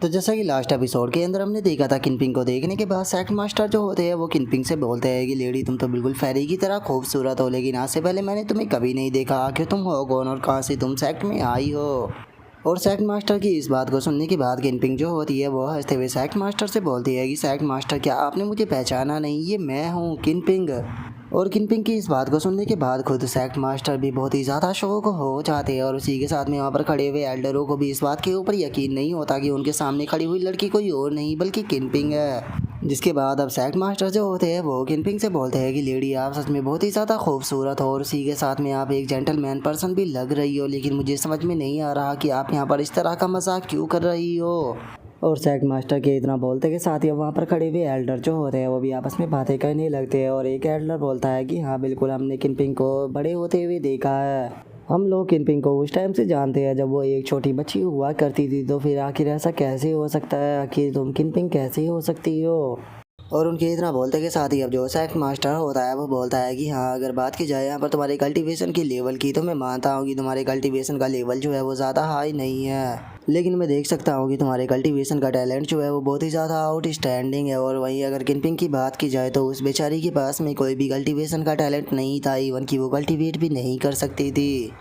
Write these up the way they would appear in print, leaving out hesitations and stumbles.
तो जैसा कि लास्ट एपिसोड के अंदर हमने देखा था, किनपिंग को देखने के बाद सेक्ट मास्टर जो होते हैं वो किनपिंग से बोलते हैं कि लेडी तुम तो बिल्कुल फेरी की तरह खूबसूरत हो, लेकिन आज से पहले मैंने तुम्हें कभी नहीं देखा। आखिर तुम हो कौन और कहाँ से तुम सेक्ट में आई हो। और सेक्ट मास्टर की इस बात को सुनने के बाद किनपिंग जो होती है वो हंसते हुए सेक्ट मास्टर से बोलती है कि सेक्ट मास्टर, क्या आपने मुझे पहचाना नहीं? ये मैं हूँ किनपिंग। और किनपिंग की इस बात को सुनने के बाद खुद सेक्ट मास्टर भी बहुत ही ज़्यादा शौक हो जाते हैं, और उसी के साथ में वहाँ पर खड़े हुए एल्डरों को भी इस बात के ऊपर यकीन नहीं होता कि उनके सामने खड़ी हुई लड़की कोई और नहीं बल्कि किनपिंग है। जिसके बाद अब सेक्ट मास्टर जो होते हैं वो किनपिंग से बोलते हैं कि लेडी आप सच में बहुत ही ज़्यादा खूबसूरत हो, और उसी के साथ में आप एक जेंटलमैन पर्सन भी लग रही हो, लेकिन मुझे समझ में नहीं आ रहा कि आप यहाँ पर इस तरह का मजाक क्यों कर रही हो। और सेक्ट मास्टर के इतना बोलते के साथ ही वहाँ पर खड़े हुए एल्डर जो होते हैं वो भी आपस में बातें करने लगते हैं, और एक एल्डर बोलता है कि हाँ बिल्कुल, हमने किनपिंग को बड़े होते हुए देखा है। हम लोग किनपिंग को उस टाइम से जानते हैं जब वो एक छोटी बच्ची हुआ करती थी, तो फिर आखिर ऐसा कैसे हो सकता है? आखिर तुम किनपिंग कैसे हो सकती हो? और उनके इतना बोलते के साथ ही अब जो सेक्ट मास्टर होता है वो बोलता है कि हाँ, अगर बात की जाए यहाँ पर तुम्हारे कल्टीवेशन की लेवल की, तो मैं मानता हूँ कि तुम्हारे कल्टीवेशन का लेवल जो है वो ज़्यादा हाई नहीं है, लेकिन मैं देख सकता हूँ कि तुम्हारे कल्टीवेशन का टैलेंट जो है वो बहुत ही ज़्यादा आउटस्टैंडिंग है। और वहीं अगर किनपिंग की बात की जाए तो उस बेचारी के पास में कोई भी कल्टीवेशन का टैलेंट नहीं था, इवन कि वो कल्टीवेट भी नहीं कर सकती थी।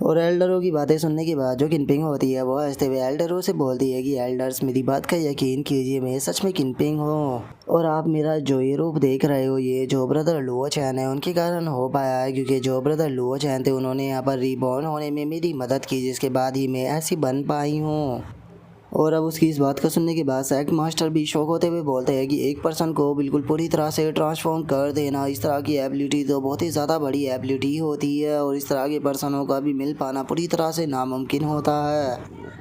और एल्डरों की बातें सुनने के बाद जो किनपिंग होती है वो हंसते हुए एल्डरों से बोलती है कि एल्डर्स, मेरी बात का यकीन कीजिए, मैं सच में किनपिंग हूँ, और आप मेरा जो ये रूप देख रहे हो ये जो ब्रदर लुओ चैन है उनके कारण हो पाया है, क्योंकि जो ब्रदर लुओ चैन थे उन्होंने यहाँ पर रिबॉर्न होने में मेरी मदद की, जिसके बाद ही मैं ऐसी बन पाई हूँ। और अब उसकी इस बात को सुनने के बाद सेक्ट मास्टर भी शौक होते हुए बोलते हैं कि एक पर्सन को बिल्कुल पूरी तरह से ट्रांसफॉर्म कर देना, इस तरह की एबिलिटी तो बहुत ही ज़्यादा बड़ी एबिलिटी होती है, और इस तरह के पर्सनों का भी मिल पाना पूरी तरह से नामुमकिन होता है।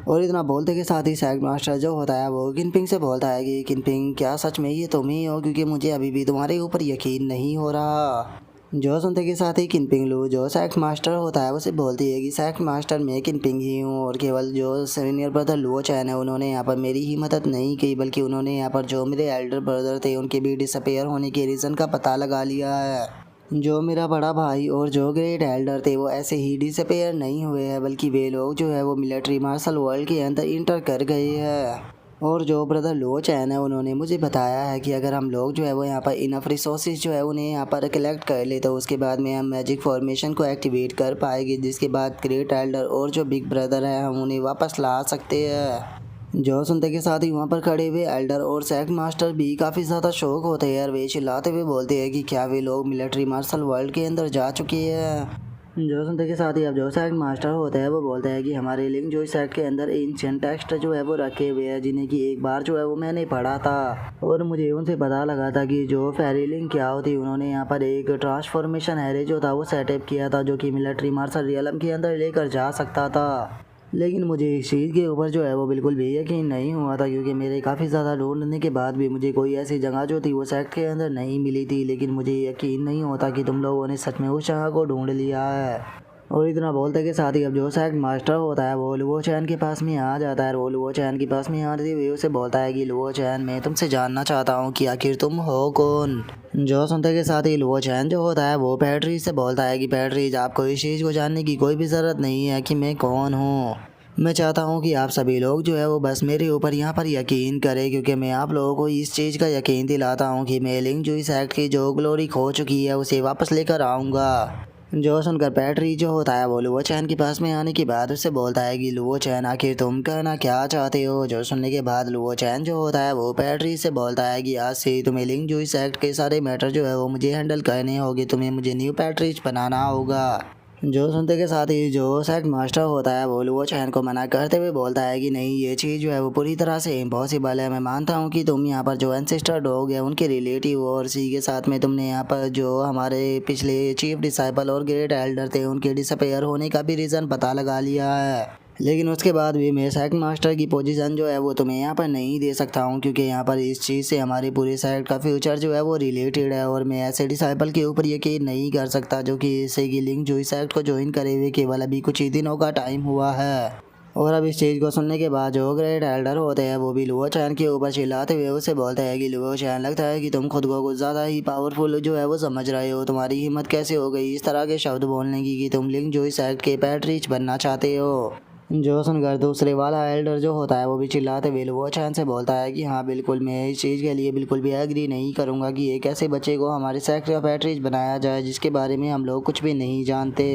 और इतना बोलते के साथ ही सेक्ट मास्टर जो होता है वो किनपिंग से बोलता है कि किनपिंग, क्या सच में ये तुम ही हो? क्योंकि मुझे अभी भी तुम्हारे ऊपर यकीन नहीं हो रहा। जो सुनते के साथ ही किनपिंग लू जो सेक्ट मास्टर होता है उसे बोलती है कि सेक्ट मास्टर मैं किनपिंग ही हूँ, और केवल जो सीनियर ब्रदर लुओ चैन है उन्होंने यहाँ पर मेरी ही मदद नहीं की, बल्कि उन्होंने यहाँ पर जो मेरे एल्डर ब्रदर थे उनके भी डिसअपेयर होने के रीज़न का पता लगा लिया है। जो मेरा बड़ा भाई और जो ग्रेट एल्डर थे वो ऐसे ही डिसअपेयर नहीं हुए हैं, बल्कि वे लोग जो है वो मिलिट्री मार्शल वर्ल्ड के अंदर इंटर कर गए हैं। और जो ब्रदर लो चैन है उन्होंने मुझे बताया है कि अगर हम लोग जो है वो यहाँ पर इनफ रिसोर्सेज जो है उन्हें यहाँ पर कलेक्ट कर ले, तो उसके बाद में हम मैजिक फॉर्मेशन को एक्टिवेट कर पाएंगे, जिसके बाद ग्रेट एल्डर और जो बिग ब्रदर है हम उन्हें वापस ला सकते हैं। जो सुनते के साथ ही वहाँ पर खड़े हुए एल्डर और सेक्ट मास्टर भी काफ़ी ज़्यादा शौक होते हैं, और वे चिल्लाते हुए बोलते हैं कि क्या वे लोग मिलिट्री मार्शल वर्ल्ड के अंदर जा चुके हैं। जो सुनते के साथ ही अब जो सेक्ट मास्टर होता है वो बोलता है कि हमारे लिंक जो इस सेट के अंदर एंशिएंट टेक्स्ट जो है वो रखे हुए हैं, जिन्हें कि एक बार जो है वो मैंने पढ़ा था, और मुझे उनसे पता लगा था कि जो फेरी लिंक क्या होती, उन्होंने यहाँ पर एक ट्रांसफॉर्मेशन हैरे जो था वो सेटअप किया था, जो कि मिलिट्री मार्शल रियलम के अंदर लेकर जा सकता था। लेकिन मुझे इस चीज़ के ऊपर जो है वो बिल्कुल भी यकीन नहीं हुआ था, क्योंकि मेरे काफ़ी ज़्यादा ढूंढने के बाद भी मुझे कोई ऐसी जगह जो थी वो सेक्ट के अंदर नहीं मिली थी। लेकिन मुझे यकीन नहीं होता कि तुम लोगों ने सच में उस जगह को ढूंढ लिया है। और इतना बोलते के साथ ही अब जो सेक्ट मास्टर होता है वो लुओ चैन के पास में आ जाता है, और वो लुओ चैन के पास में आते हुए उसे बोलता है कि लुओ चैन, मैं तुमसे जानना चाहता हूँ कि आखिर तुम हो कौन। जो सुनते के साथ ही लुओ चैन जो होता है वो पैट्रीज से बोलता है कि पैट्रीज, आपको इस चीज़ को जानने की कोई भी ज़रूरत नहीं है कि मैं कौन हूँ। मैं चाहता हूँ कि आप सभी लोग जो है वो बस मेरे ऊपर यहाँ पर यकीन करें, क्योंकि मैं आप लोगों को इस चीज़ का यकीन दिलाता हूँ कि मैं लिंक जो इस एक्ट की जो ग्लोरी खो चुकी है उसे वापस लेकर आऊँगा। जो सुनकर पैट्री जो होता है वो लुओ चैन के पास में आने के बाद उससे बोलता है कि लुओ चैन, आखिर तुम कहना क्या चाहते हो। जो सुनने के बाद लुओ चैन जो होता है वो पैट्री से बोलता है कि आज से तुम्हें लिंक जो इस एक्ट के सारे मैटर जो है वो मुझे हैंडल करने होगी, तुम्हें मुझे न्यू पैट्रीज बनाना होगा। जो सुनते के साथ ही जो सेक्ट मास्टर होता है वो लुओ चैन को मना करते हुए बोलता है कि नहीं, ये चीज़ जो है वो पूरी तरह से इम्पॉसिबल है। मैं मानता हूँ कि तुम यहाँ पर जो एंसेस्टर डॉग है उनके रिलेटिव हो, और इसी के साथ में तुमने यहाँ पर जो हमारे पिछले चीफ डिसाइपल और ग्रेट एल्डर थे उनके डिसअपेयर होने का भी रीज़न पता लगा लिया है। लेकिन उसके बाद भी मैं सेक्ट मास्टर की पोजीशन जो है वो तुम्हें यहाँ पर नहीं दे सकता हूँ, क्योंकि यहाँ पर इस चीज़ से हमारे पूरे सेक्ट का फ्यूचर जो है वो रिलेटेड है, और मैं ऐसे डिसाइपल के ऊपर यकीन नहीं कर सकता जो कि इससे की लिंक जो इस सेक्ट को ज्वाइन करे हुए केवल अभी कुछ ही दिनों का टाइम हुआ है। और अब इस चीज़ को सुनने के बाद जो ग्रेट एल्डर होते हैं वो भी लुओ चैन के ऊपर चिल्लाते हुए उसे बोलते हैं कि लुओ चैन, लगता है कि तुम खुद को कुछ ज़्यादा ही पावरफुल जो है वो समझ रहे हो। तुम्हारी हिम्मत कैसे हो गई इस तरह के शब्द बोलने की कि तुम लिंक जो इस एक्ट के पैट्रीज बनना चाहते हो। जो सुनकर दूसरे वाला एल्डर जो होता है वो भी चिल्लाते हुए वो चैन से बोलता है कि हाँ बिल्कुल, मैं इस चीज़ के लिए बिल्कुल भी एग्री नहीं करूँगा कि एक ऐसे बच्चे को हमारे सेक्टर ऑफ पैट्रीज बनाया जाए जिसके बारे में हम लोग कुछ भी नहीं जानते।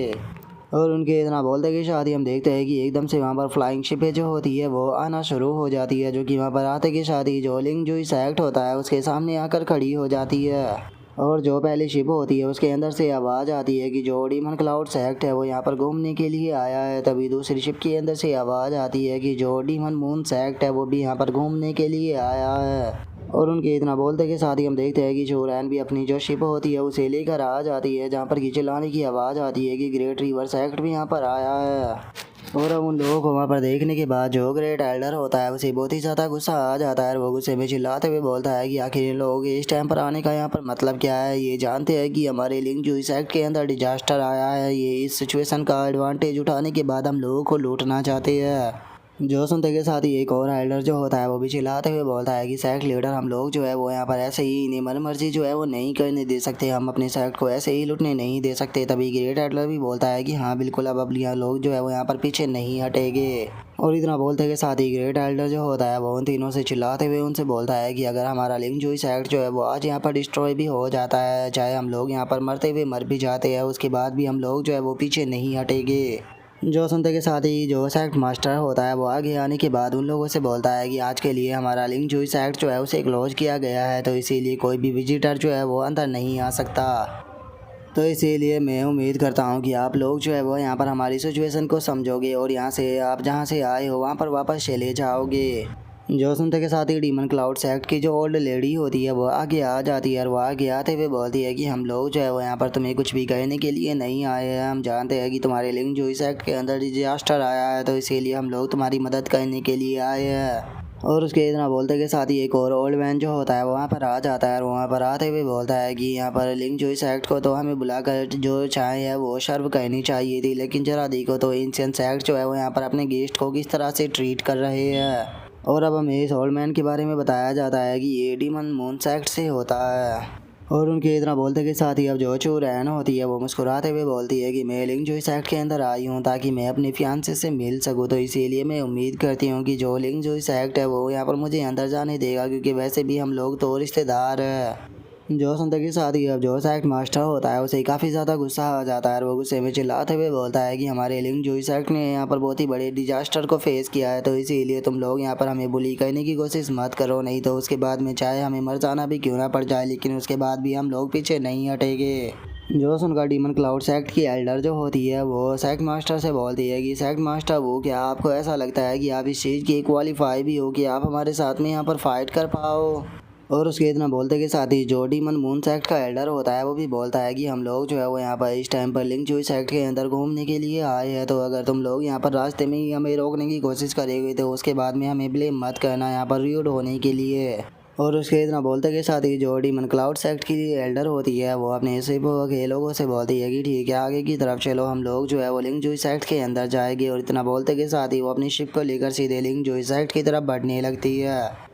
और उनके इतना बोलते कि शादी हम देखते हैं कि एकदम से वहाँ पर फ्लाइंग शिपें जो होती है वो आना शुरू हो जाती है, जो कि वहाँ पर आते की शादी जो लिंग जो सेक्ट होता है उसके सामने आकर खड़ी हो जाती है। और जो पहली शिप होती है उसके अंदर से आवाज़ आती है कि जो डीमन क्लाउड सेक्ट है वो यहाँ पर घूमने के लिए आया है। तभी दूसरी शिप के अंदर से आवाज़ आती है कि जो डीमन मून सेक्ट है वो भी यहाँ पर घूमने के लिए आया है। और उनके इतना बोलते के साथ ही हम देखते हैं कि चोरैन भी अपनी जो शिप होती है उसे लेकर आ जाती है, जहाँ पर कि चिल्लाने की आवाज़ आती है कि ग्रेट रिवर सेक्ट भी यहाँ पर आया है। और अब उन लोगों को वहाँ पर देखने के बाद जो ग्रेट एल्डर होता है उसे बहुत ही ज़्यादा गुस्सा आ जाता है। वो गुस्से में चिल्लाते हुए बोलता है कि आखिर इन लोगों के इस टाइम पर आने का यहाँ पर मतलब क्या है। ये जानते हैं कि हमारे लिंक जो इस एक्ट के अंदर डिजास्टर आया है, ये इस सिचुएशन का एडवांटेज उठाने के बाद हम लोगों को लूटना चाहते हैं। जो सुनते के साथ ही एक और एल्डर जो होता है वो भी चिल्लाते हुए बोलता है कि सेक्ट लीडर हम लोग जो है वो यहाँ पर ऐसे ही इन्हें मन मर्जी जो है वो नहीं करने दे सकते, हम अपने सेक्ट को ऐसे ही लुटने नहीं दे सकते। तभी ग्रेट एल्डर भी बोलता है कि हाँ बिल्कुल, अब यहाँ लोग जो है वो यहाँ पर पीछे नहीं हटेंगे। और इतना बोलते के साथ ही ग्रेट एल्डर जो होता है वो उन तीनों से चिल्लाते हुए उनसे बोलता है कि अगर हमारा लिंक जो सेक्ट जो है वो आज यहाँ पर डिस्ट्रॉय भी हो जाता है, चाहे हम लोग यहाँ पर मरते हुए मर भी जाते हैं, उसके बाद भी हम लोग जो है वो पीछे नहीं हटेंगे। जो सुनते के साथ ही जो सेक्ट मास्टर होता है वो आगे आने के बाद उन लोगों से बोलता है कि आज के लिए हमारा लिंक जो सेक्ट जो है उसे क्लोज किया गया है, तो इसीलिए कोई भी विजिटर जो है वो अंदर नहीं आ सकता। तो इसीलिए मैं उम्मीद करता हूँ कि आप लोग जो है वो यहाँ पर हमारी सिचुएशन को समझोगे और यहाँ से आप जहाँ से आए हो वहाँ पर वापस चले जाओगे। जो सुनते के साथ ही डीमन क्लाउड सेक्ट की जो ओल्ड लेडी होती है वो आगे आ जाती है और वो आगे आते हुए बोलती है कि हम लोग जो है वो यहाँ पर तुम्हें कुछ भी कहने के लिए नहीं आए हैं। हम जानते हैं कि तुम्हारे लिंक जो सेक्ट के अंदर डिजास्टर आया है, तो इसीलिए हम लोग तुम्हारी मदद करने के लिए आए हैं। और उसके इतना बोलते के साथ ही एक और ओल्ड मैन जो होता है वहाँ पर आ जाता है और वहाँ पर आते हुए बोलता है कि यहाँ पर लिंक जो सेक्ट को तो हमें बुलाकर जो चाय है वो सर्व करनी चाहिए थी, लेकिन जरा देखो तो एंशिएंट सेक्ट जो है वो यहाँ पर अपने गेस्ट को किस तरह से ट्रीट कर रहे हैं। और अब हमें इस ओल्ड मैन के बारे में बताया जाता है कि ये डीमन मून सेक्ट से होता है। और उनके इतना बोलते के साथ ही अब जो चोरैन होती है वो मुस्कुराते हुए बोलती है कि मैं लिंक जो सेक्ट के अंदर आई हूँ ताकि मैं अपने फियांसे से मिल सकूँ, तो इसीलिए मैं उम्मीद करती हूँ कि जो लिंक जो सेक्ट है वो यहाँ पर मुझे अंदर जाने देगा, क्योंकि वैसे भी हम लोग तो रिश्तेदार हैं। जो सुनते के साथ ही अब जो सेक्ट मास्टर होता है उसे काफ़ी ज़्यादा गुस्सा आ जाता है और वो गुस्से में चिल्लाते हुए बोलता है कि हमारे लिंक जो सेक्ट ने यहाँ पर बहुत ही बड़े डिजास्टर को फेस किया है, तो इसीलिए तुम लोग यहाँ पर हमें बुली करने की कोशिश मत करो, नहीं तो उसके बाद में चाहे हमें मर जाना भी क्यों ना पड़ जाए, लेकिन उसके बाद भी हम लोग पीछे नहीं हटेंगे। जो सुनकर डीमन क्लाउड सेक्ट की एल्डर जो होती है वो सेक्ट मास्टर से बोलती है कि सेक्ट मास्टर वो क्या आपको ऐसा लगता है कि आप इस चीज़ की क्वालिफाई भी हो कि आप हमारे साथ में यहाँ पर फाइट कर पाओ। और उसके इतना बोलते के साथ ही जो डीमन मून सेक्ट का एल्डर होता है वो भी बोलता है कि हम लोग जो है वो यहाँ पर इस टाइम पर लिंक जो सेक्ट के अंदर घूमने के लिए आए हैं, तो अगर तुम लोग यहाँ पर रास्ते में ही हमें रोकने की कोशिश करेंगे तो उसके बाद में हमें ब्लेम मत करना यहाँ पर र्यूड होने के लिए। और उसके इतना बोलते के साथ ही जो डीमन क्लाउड सेक्ट की एल्डर होती है वो अपने सिप के लोगों से बोलती है कि ठीक है आगे की तरफ चलो, हम लोग जो है वो लिंक जो सेक्ट के अंदर जाएंगे। और इतना बोलते के साथ ही वो अपनी शिप को लेकर सीधे लिंक जो सेक्ट की तरफ बढ़ने लगती है।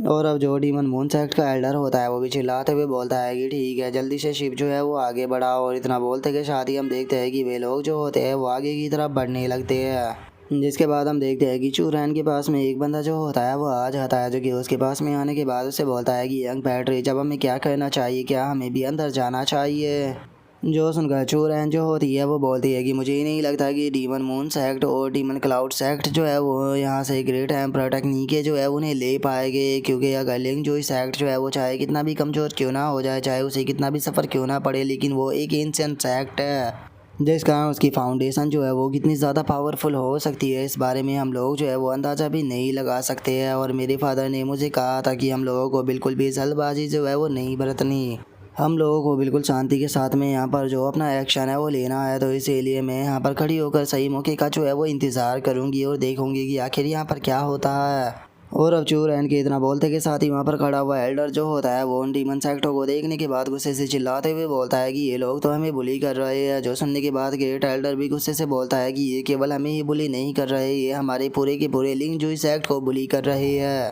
और अब जो डीमन मून सेक्ट का एल्डर होता है वो भी चिल्लाते हुए बोलता है कि ठीक है जल्दी से शिप जो है वो आगे बढ़ाओ। और इतना बोलते के साथ ही हम देखते हैं कि वे लोग जो होते हैं वो आगे की तरफ बढ़ने लगते हैं, जिसके बाद हम देखते हैं कि चूरैन के पास में एक बंदा जो होता है वो आ जाता है, जो कि उसके पास में आने के बाद उससे बोलता है कि यंग पैट्रिज अब हमें क्या करना चाहिए, क्या हमें भी अंदर जाना चाहिए। जो सुनकर चोरैन जो होती है वो बोलती है कि मुझे ही नहीं लगता कि डीमन मून सेक्ट और डीमन क्लाउड सेक्ट जो है वो यहाँ से ग्रेट एम्परर टेक्निके जो है उन्हें ले पाएंगे, क्योंकि अगर लिंक जो सेक्ट जो है वो चाहे कितना भी कमज़ोर क्यों ना हो जाए, चाहे उसे कितना भी सफ़र क्यों ना पड़े, लेकिन वो एक एंशिएंट सेक्ट है, जिस कारण उसकी फाउंडेशन जो है वो कितनी ज़्यादा पावरफुल हो सकती है इस बारे में हम लोग जो है वो अंदाज़ा भी नहीं लगा सकते हैं। और मेरे फादर ने मुझे कहा था कि हम लोगों को बिल्कुल भी जल्दबाजी जो है वो नहीं बरतनी, हम लोगों को बिल्कुल शांति के साथ में यहाँ पर जो अपना एक्शन है वो लेना है। तो इसीलिए मैं यहाँ पर खड़ी होकर सही मौके का जो है वो इंतज़ार करूँगी और देखूँगी कि आखिर यहाँ पर क्या होता है। और अब चोरैन के इतना बोलते के साथ ही वहाँ पर खड़ा हुआ एल्डर जो होता है वो उन डीमन सेक्टों को देखने के बाद गुस्से से चिल्लाते हुए बोलता है कि ये लोग तो हमें बुली कर रहे हैं। जो सुनने के बाद ग्रेट एल्डर भी गुस्से से बोलता है कि ये केवल हमें ही बुली नहीं कर रहे, ये हमारे पूरे के पूरे लिंक जो सेक्ट को बुली कर रहे हैं।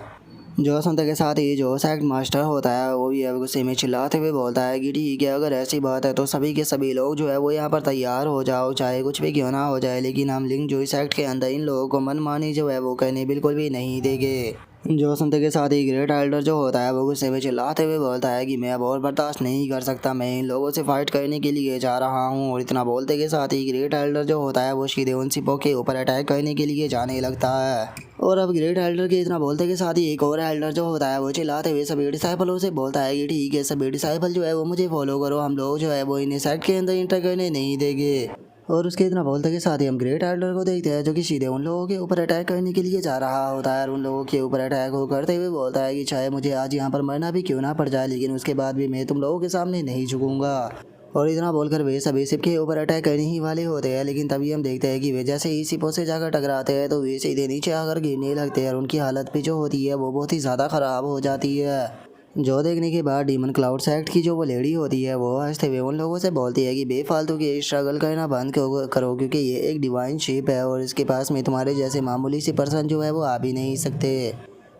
जो सुनते के साथ ही जो सेक्ट मास्टर होता है वो भी है गुस्से में चिल्लाते हुए बोलता है कि ठीक है, अगर ऐसी बात है तो सभी के सभी लोग जो है वो यहाँ पर तैयार हो जाओ, चाहे कुछ भी क्यों ना हो जाए, लेकिन हम लिंग जोई सेक्ट के अंदर इन लोगों को मनमानी जो है वो कहने बिल्कुल भी नहीं देंगे। जो सुनते के साथ ही ग्रेट एल्डर जो होता है वो गुस्से में चिल्लाते हुए बोलता है कि मैं अब और बर्दाश्त नहीं कर सकता, मैं इन लोगों से फाइट करने के लिए जा रहा हूँ। और इतना बोलते के साथ ही ग्रेट एल्डर जो होता है वो सीधे उन सिपों के ऊपर अटैक करने के लिए जाने लगता है। और अब ग्रेट एल्डर के इतना बोलते के साथ ही एक और एल्डर जो होता है वो चिल्लाते हुए सभी डिसाइपलों से बोलता है कि ठीक है, सभी डिसाइपल जो है वो मुझे फॉलो करो, हम लोग जो है वो इन्हें सेक्ट के अंदर इंटर करने नहीं देंगे। और उसके इतना बोलते के साथ ही हम ग्रेट एल्डर को देखते हैं जो कि सीधे उन लोगों के ऊपर अटैक करने के लिए जा रहा होता है। और उन लोगों के ऊपर अटैक हो करते हुए बोलता है कि चाहे मुझे आज यहाँ पर मरना भी क्यों ना पड़ जाए, लेकिन उसके बाद भी मैं तुम लोगों के सामने नहीं झुकूंगा। और इतना बोलकर वे सभी सिप के ऊपर अटैक करने ही वाले होते हैं, लेकिन तभी हम देखते हैं कि वे जैसे ही सिपों से जाकर टकराते हैं तो वे सीधे नीचे आकर गिरने लगते हैं और उनकी हालत भी जो होती है वो बहुत ही ज़्यादा ख़राब हो जाती है। जो देखने के बाद डीमन क्लाउड सेक्ट की जो वो लेडी होती है वो हंसते हुए उन लोगों से बोलती है कि बेफालतू के स्ट्रगल करना बंद करो, क्योंकि ये एक डिवाइन शिप है और इसके पास में तुम्हारे जैसे मामूली सी पर्सन जो है वो आ भी नहीं सकते।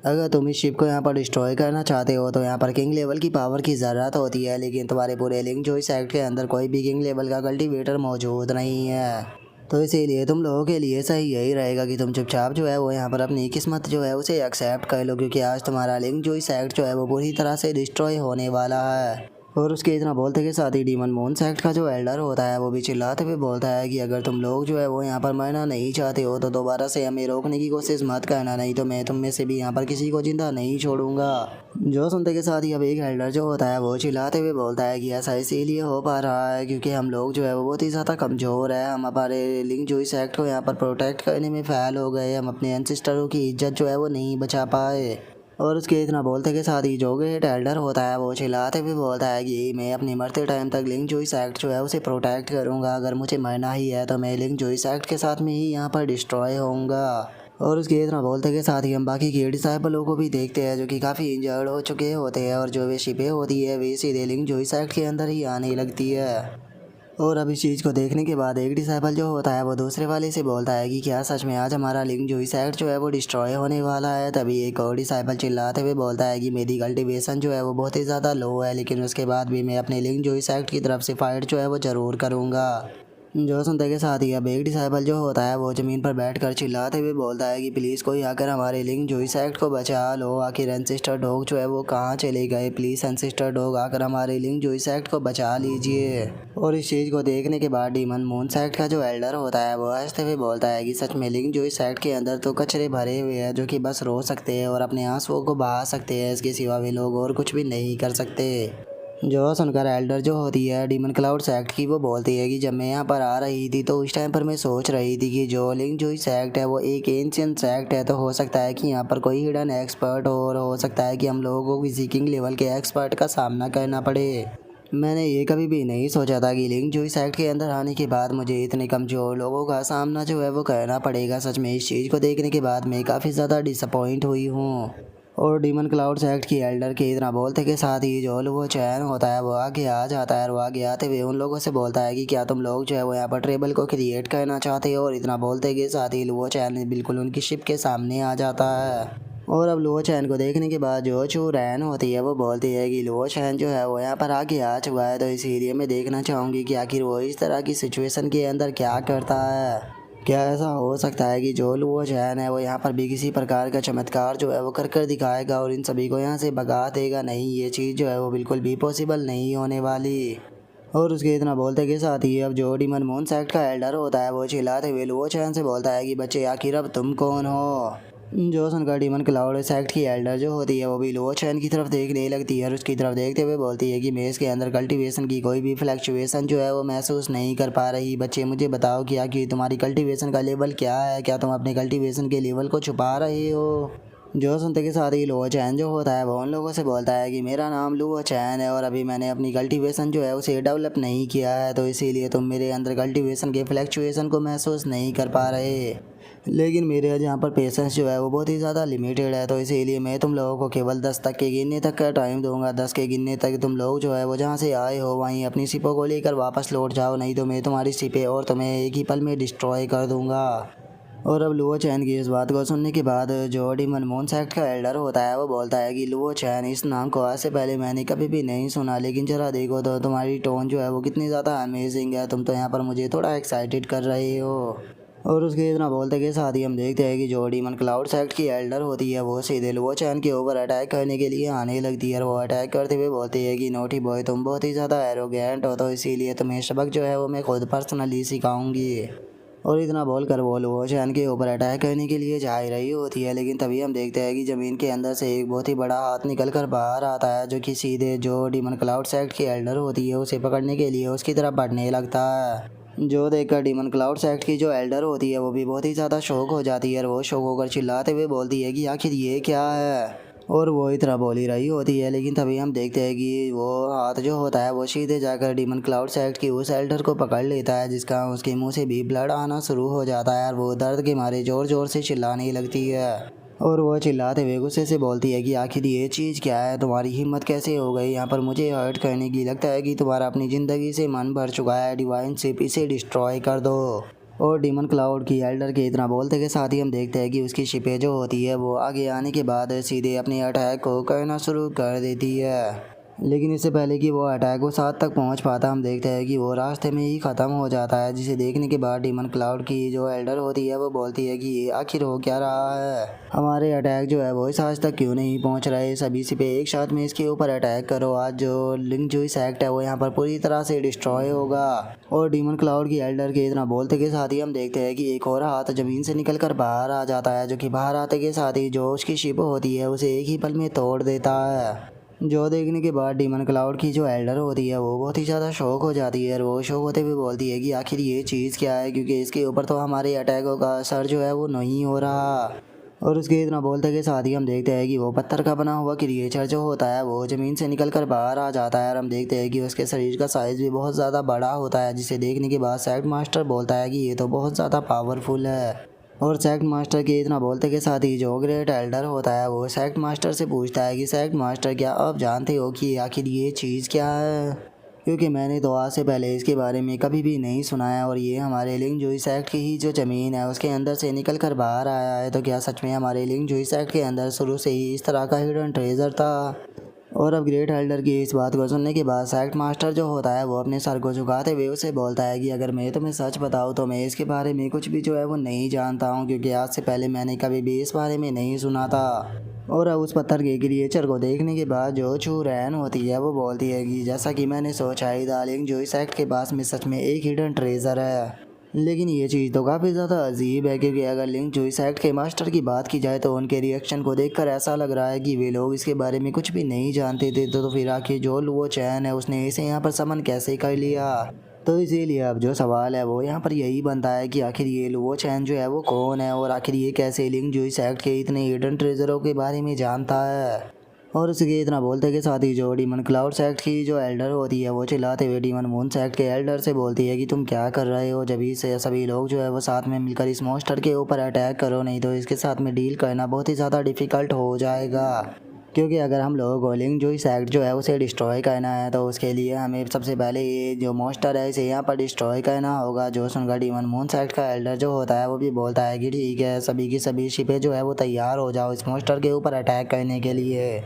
अगर तुम इस शिप को यहाँ पर डिस्ट्रॉय करना चाहते हो तो यहाँ पर किंग लेवल की पावर की ज़रूरत होती है, लेकिन तुम्हारे पूरे लिंक जो इस सेक्ट के अंदर कोई भी किंग लेवल का कल्टीवेटर मौजूद नहीं है। तो इसीलिए तुम लोगों के लिए सही यही रहेगा कि तुम चुपचाप जो है वो यहाँ पर अपनी किस्मत जो है उसे एक्सेप्ट कर लो, क्योंकि आज तुम्हारा लिंक जो इस सेक्ट जो है वो पूरी तरह से डिस्ट्रॉय होने वाला है। और उसके इतना बोलते के साथ ही डीमन मून सेक्ट का जो एल्डर होता है वो भी चिल्लाते हुए बोलता है कि अगर तुम लोग जो है वो यहाँ पर मरना नहीं चाहते हो तो दोबारा से हमें रोकने की कोशिश मत करना, नहीं तो मैं तुम में से भी यहाँ पर किसी को जिंदा नहीं छोड़ूंगा। जो सुनते के साथ ही अब एक एल्डर जो होता है वो चिल्लाते हुए बोलता है कि ऐसा इसीलिए हो पा रहा है क्योंकि हम लोग जो है वो बहुत ही ज़्यादा कमज़ोर है, हम हमारे लिंक जो इस एक्ट को यहाँ पर प्रोटेक्ट करने में फ़ेल हो गए, हम अपने एंसेस्टरों की इज्जत जो है वो नहीं बचा पाए। और उसके इतना बोलते के साथ ही जो ग्रेट एल्डर होता है वो चिल्लाते हुए बोलता है कि मैं अपने मरते टाइम तक लिंक जोइस एक्ट जो है उसे प्रोटेक्ट करूँगा, अगर मुझे मरना ही है तो मैं लिंक जोइस एक्ट के साथ में ही यहाँ पर डिस्ट्रॉय होऊंगा। और उसके इतना बोलते के साथ ही हम बाकी के डिसाइपलों को भी देखते हैं जो कि काफ़ी इंजर्ड हो चुके होते हैं और जो वे शिपें होती है वे सीधे लिंक जोइस एक्ट के अंदर ही आने लगती है। और अब इस चीज़ को देखने के बाद एक डिसाइपल जो होता है वो दूसरे वाले से बोलता है कि क्या सच में आज हमारा लिंक जो इस साइड जो है वो डिस्ट्रॉय होने वाला है। तभी एक और डिसाइपल चिल्लाते हुए बोलता है कि मेरी कल्टीवेशन जो है वो बहुत ही ज़्यादा लो है, लेकिन उसके बाद भी मैं अपने लिंक जो इस साइड की तरफ से फाइट जो है वो ज़रूर करूँगा। जो सुनते के साथ ही अब एक डिसाइपल जो होता है वो ज़मीन पर बैठकर चिल्लाते हुए बोलता है कि प्लीज़ कोई आकर हमारे लिंक जो इस एक्ट को बचा लो, आखिर एंसेस्टर डॉग जो है वो कहाँ चले गए, प्लीज़ एंसेस्टर डॉग आकर हमारे लिंक जो इस एक्ट को बचा लीजिए। और इस चीज़ को देखने के बाद डीमन मून सेक्ट का जो एल्डर होता है वो हंसते हुए बोलता है कि सच में लिंक जो इस सेक्ट के अंदर तो कचरे भरे हुए हैं जो कि बस रो सकते हैं और अपने आंसुओं को बहा सकते हैं, इसके सिवा वे लोग और कुछ भी नहीं कर सकते। जो सुनकर एल्डर जो होती है डीमन क्लाउड सेक्ट की वो बोलती है कि जब मैं यहाँ पर आ रही थी तो उस टाइम पर मैं सोच रही थी कि जो लिंक जो सेक्ट है वो एक एंशिएंट सेक्ट है, तो हो सकता है कि यहाँ पर कोई हिडन एक्सपर्ट हो और हो सकता है कि हम लोगों को किसी किंग लेवल के एक्सपर्ट का सामना करना पड़े। मैंने ये कभी भी नहीं सोचा था कि लिंक जो सेक्ट के अंदर आने के बाद मुझे इतने कमज़ोर लोगों का सामना जो है वो करना पड़ेगा। सच में इस चीज़ को देखने के बाद मैं काफ़ी ज़्यादा डिसअपॉइंट हुई हूँ। और डीमन क्लाउड सेक्ट की एल्डर के इतना बोलते के साथ ही जो वो चैन होता है वो आगे आ जाता है और वो आगे आते हुए उन लोगों से बोलता है कि क्या तुम लोग जो है वो यहाँ पर ट्रेबल को क्रिएट करना चाहते हो। और इतना बोलते के साथ ही वो चैन बिल्कुल उनकी शिप के सामने आ जाता है। और अब लुओ चैन को देखने के बाद जो चू रैन होती है वो बोलती है कि लुओ चैन जो है वो यहाँ पर आगे आ चुका है, तो इसीलिए मैं देखना चाहूँगी कि आखिर वो इस तरह की सिचुएशन के अंदर क्या करता है। क्या ऐसा हो सकता है कि जो लुओ चैन है वो यहाँ पर भी किसी प्रकार का चमत्कार जो है वो कर दिखाएगा और इन सभी को यहाँ से भगा देगा। नहीं, ये चीज़ जो है वो बिल्कुल भी पॉसिबल नहीं होने वाली। और उसके इतना बोलते के साथ ही अब जो डीमन मून सेक्ट का एल्डर होता है वो चिल्लाते हुए लुओ चैन से बोलता है कि बच्चे आखिर अब तुम कौन हो। जो सुनकर डीमन क्लाउड सेक्ट की एल्डर जो होती है वो भी लुओ चैन की तरफ देखने लगती है और उसकी तरफ देखते हुए बोलती है कि मैं इसके अंदर कल्टीवेशन की कोई भी फ्लक्चुएशन जो है वो महसूस नहीं कर पा रही। बच्चे मुझे बताओ कि आखिर तुम्हारी कल्टीवेशन का लेवल क्या है, क्या तुम अपने कल्टीवेशन के लेवल को छुपा रहे हो। जो सुनते के साथ ही लुओ चैन जो होता है वो उन लोगों से बोलता है कि मेरा नाम लुओ चैन है और अभी मैंने अपनी कल्टीवेशन जो है उसे डेवलप नहीं किया है, तो इसीलिए तुम मेरे अंदर कल्टीवेशन के फ्लक्चुएशन को महसूस नहीं कर पा रहे। लेकिन मेरे यहाँ पर पेशेंस जो है वो बहुत ही ज़्यादा लिमिटेड है, तो इसीलिए मैं तुम लोगों को केवल 10 तक के गिनने तक का टाइम दूंगा। 10 के गिनने तक तुम लोग जो है वो जहाँ से आए हो वहीं अपनी सिपों को लेकर वापस लौट जाओ, नहीं तो मैं तुम्हारी सिपें और तुम्हें एक ही पल में डिस्ट्रॉय कर दूंगा। और अब लुओ चैन की इस बात को सुनने के बाद जो डीमन मून सेक्ट का एल्डर होता है वो बोलता है कि लुओ चैन, इस नाम को आज से पहले मैंने कभी भी नहीं सुना, लेकिन जरा देखो तो तुम्हारी टोन जो है वो कितनी ज़्यादा अमेजिंग है, तुम तो यहाँ पर मुझे थोड़ा एक्साइटेड कर रहे हो। और उसके इतना बोलते के साथ ही हम देखते हैं कि जो डीमन क्लाउड सेक्ट की एल्डर होती है वो सीधे लुओ चैन के ऊपर अटैक करने के लिए आने लगती है। और वो अटैक करते हुए बोलती है कि नोटी बॉय, तुम बहुत ही ज़्यादा एरोगेंट हो, तो इसीलिए तुम्हें सबक जो है वो मैं खुद पर्सनली सिखाऊंगी। और इतना बोलकर वो लुओ चैन के ऊपर अटैक करने के लिए जा ही रही होती है, लेकिन तभी हम देखते हैं कि ज़मीन के अंदर से एक बहुत ही बड़ा हाथ निकल कर बाहर आता है, जो कि सीधे जो डीमन क्लाउड सेक्ट की एल्डर होती है उसे पकड़ने के लिए उसकी तरफ बढ़ने लगता है। जो देखकर डीमन क्लाउड सेक्ट की जो एल्डर होती है वो भी बहुत ही ज़्यादा शौक हो जाती है और वो शौक होकर चिल्लाते हुए बोलती है कि आखिर ये क्या है। और वो इतना बोल ही रही होती है, लेकिन तभी हम देखते हैं कि वो हाथ जो होता है वो सीधे जाकर डीमन क्लाउड सेक्ट की उस एल्डर को पकड़ लेता है, जिसका उसके मुंह से भी ब्लड आना शुरू हो जाता है और वो दर्द के मारे ज़ोर ज़ोर से चिल्लाने लगती है। और वो चिल्लाते हुए गुस्से से बोलती है कि आखिर ये चीज़ क्या है, तुम्हारी हिम्मत कैसे हो गई यहाँ पर मुझे हर्ट करने की, लगता है कि तुम्हारा अपनी ज़िंदगी से मन भर चुका है, डिवाइन शिप इसे डिस्ट्रॉय कर दो। और डीमन क्लाउड की एल्डर के इतना बोलते के साथ ही हम देखते हैं कि उसकी शिपें जो होती है वो आगे आने के बाद सीधे अपने अटैक को करना शुरू कर देती है। लेकिन इससे पहले कि वो अटैक उस हद तक पहुंच पाता हम देखते हैं कि वो रास्ते में ही ख़त्म हो जाता है, जिसे देखने के बाद डीमन क्लाउड की जो एल्डर होती है वो बोलती है कि आखिर हो क्या रहा है, हमारे अटैक जो है वो इस आज तक क्यों नहीं पहुंच रहे, सभी सिपे एक साथ में इसके ऊपर अटैक करो, आज जो लिंक जो सेक्ट है वो यहाँ पर पूरी तरह से डिस्ट्रॉय होगा। और डीमन क्लाउड की एल्डर के इतना बोलते के साथ ही हम देखते हैं कि एक और हाथ ज़मीन से निकल कर बाहर आ जाता है, जो कि बाहर आते के साथ ही जो उसकी शिप होती है उसे एक ही पल में तोड़ देता है। जो देखने के बाद डीमन क्लाउड की जो एल्डर होती है वो बहुत ही ज़्यादा शौक हो जाती है और वो शौक होते हुए बोलती है कि आखिर ये चीज़ क्या है, क्योंकि इसके ऊपर तो हमारे अटैकों का असर जो है वो नहीं हो रहा। और उसके इतना बोलते के साथ ही हम देखते हैं कि वो पत्थर का बना हुआ क्रिएचर जो होता है वो ज़मीन से निकल कर बाहर आ जाता है और हम देखते हैं कि उसके शरीर का साइज़ भी बहुत ज़्यादा बड़ा होता है, जिसे देखने के बाद सेक्ट मास्टर बोलता है कि ये तो बहुत ज़्यादा पावरफुल है। और सेक्ट मास्टर के इतना बोलते के साथ ही जो ग्रेट एल्डर होता है वो सेक्ट मास्टर से पूछता है कि सेक्ट मास्टर, क्या आप जानते हो कि आखिर ये चीज़ क्या है, क्योंकि मैंने तो आज से पहले इसके बारे में कभी भी नहीं सुना है और ये हमारे लिंग जूही सेक्ट की ही जो ज़मीन है उसके अंदर से निकल कर बाहर आया है, तो क्या सच में हमारे लिंग जूही सेक्ट के अंदर शुरू से ही इस तरह का हिडन ट्रेजर था। और अब ग्रेट एल्डर की इस बात को सुनने के बाद सेक्ट मास्टर जो होता है वो अपने सर को झुकाते हुए उसे बोलता है कि अगर मैं तुम्हें सच बताऊँ तो मैं इसके बारे में कुछ भी जो है वो नहीं जानता हूँ, क्योंकि आज से पहले मैंने कभी भी इस बारे में नहीं सुना था। और अब उस पत्थर के क्रिएचर को देखने के बाद जो चू रैन होती है वो बोलती है कि जैसा कि मैंने सोचा ही था, लिंग जूही सेक्ट के पास में सच में एक हिडन ट्रेजर है। लेकिन ये चीज़ तो काफ़ी ज़्यादा अजीब है, क्योंकि अगर लिंक जूही सेक्ट के मास्टर की बात की जाए तो उनके रिएक्शन को देखकर ऐसा लग रहा है कि वे लोग इसके बारे में कुछ भी नहीं जानते थे, तो फिर आखिर जो लुओ चैन है उसने इसे यहाँ पर समन कैसे कर लिया। तो इसीलिए अब जो सवाल है वो यहाँ पर यही बनता है कि आखिर ये लुओ चैन जो है वो कौन है और आखिर ये कैसे लिंक जूही सेक्ट के इतने हिडन ट्रेजरों के बारे में जानता है। और उसके इतना बोलते के साथ ही जो डीमन क्लाउड सेक्ट की जो एल्डर होती है वो चिल्लाते हुए डीमन मून सेक्ट के एल्डर से बोलती है कि तुम क्या कर रहे हो, जब से सभी लोग जो है वो साथ में मिलकर इस मॉन्स्टर के ऊपर अटैक करो, नहीं तो इसके साथ में डील करना बहुत ही ज़्यादा डिफ़िकल्ट हो जाएगा। क्योंकि अगर हम लोगों को लिंक जो सेक्ट जो है उसे डिस्ट्रॉय करना है तो उसके लिए हमें सबसे पहले ये जो मॉन्स्टर है इसे यहाँ पर डिस्ट्रॉय करना होगा। जो सुनकर डीमन मून सेक्ट का एल्डर जो होता है वो भी बोलता है कि ठीक है, सभी की सभी शिपें जो है वो तैयार हो जाओ इस मॉन्स्टर के ऊपर अटैक करने के लिए।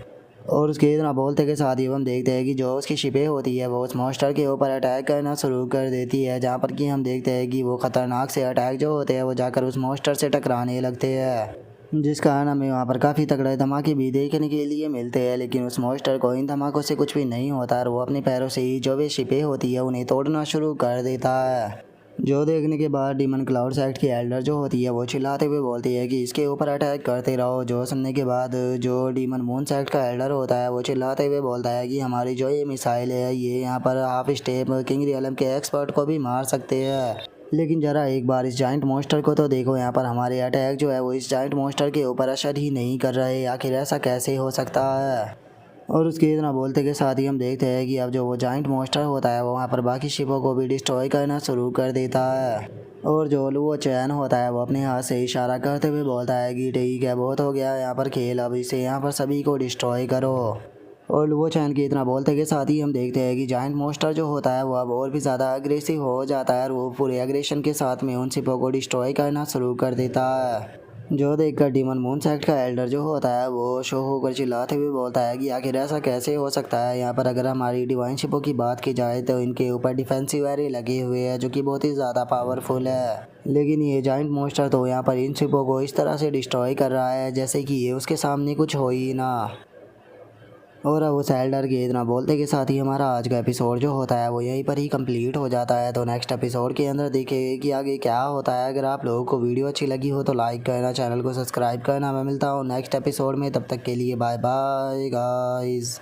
और उसके इतना बोलते के साथ ही हम देखते हैं कि जो उसकी शिपें होती है वो उस मॉन्स्टर के ऊपर अटैक करना शुरू कर देती है, जहाँ पर कि हम देखते हैं कि वो ख़तरनाक से अटैक जो होते हैं वो जाकर उस मॉन्स्टर से टकराने लगते हैं, जिस कारण हमें वहाँ पर काफ़ी तगड़े धमाके भी देखने के लिए मिलते हैं। लेकिन उस मॉन्स्टर को इन धमाकों से कुछ भी नहीं होता और वो अपने पैरों से ही जो भी शिपें होती है उन्हें तोड़ना शुरू कर देता है। जो देखने के बाद डीमन क्लाउड सेक्ट की एल्डर जो होती है वो चिल्लाते हुए बोलती है कि इसके ऊपर अटैक करते रहो। जो सुनने के बाद जो डीमन मून सेक्ट का एल्डर होता है वो चिल्लाते हुए बोलता है कि हमारी जो ये मिसाइल है ये यहाँ पर हाफ स्टेप किंग रियलम के एक्सपर्ट को भी मार सकते हैं, लेकिन ज़रा एक बार इस जाइंट मॉन्स्टर को तो देखो, यहाँ पर हमारे अटैक जो है वो इस जाइंट मॉन्स्टर के ऊपर असर ही नहीं कर रहे, आखिर ऐसा कैसे हो सकता है। और उसके इतना बोलते के साथ ही हम देखते हैं कि अब जो वो जाइंट मॉन्स्टर होता है वो वहाँ पर बाकी शिपों को भी डिस्ट्रॉय करना शुरू कर देता है। और जो लुओ चैन होता है वो अपने हाथ से इशारा करते हुए बोलता है कि ठीक है, बहुत हो गया यहाँ पर खेल, अब इसे यहाँ पर सभी को डिस्ट्रॉय करो। और वो चैन के इतना बोलते के साथ ही हम देखते हैं कि जायंट मॉन्स्टर जो होता है वो अब और भी ज़्यादा अग्रेसिव हो जाता है और वो पूरे एग्रेशन के साथ में उन शिपों को डिस्ट्रॉय करना शुरू कर देता है। जो देखकर डीमन मून सेक्ट का एल्डर जो होता है वो शो होकर चिल्लाते हुए बोलता है कि आखिर ऐसा कैसे हो सकता है। यहाँ पर अगर हमारी डिवाइन शिपों की बात की जाए तो इनके ऊपर डिफेंसिव एरे लगे हुए हैं जो कि बहुत ही ज़्यादा पावरफुल है, लेकिन ये जाइंट मॉन्स्टर तो यहाँ पर इन शिपों को इस तरह से डिस्ट्रॉय कर रहा है जैसे कि ये उसके सामने कुछ हो ही ना। और अब उस एल्डर के इतना बोलते के साथ ही हमारा आज का एपिसोड जो होता है वो यहीं पर ही कंप्लीट हो जाता है। तो नेक्स्ट एपिसोड के अंदर देखेंगे कि आगे क्या होता है। अगर आप लोगों को वीडियो अच्छी लगी हो तो लाइक करना, चैनल को सब्सक्राइब करना। मैं मिलता हूँ नेक्स्ट एपिसोड में, तब तक के लिए बाय बाय गाइस।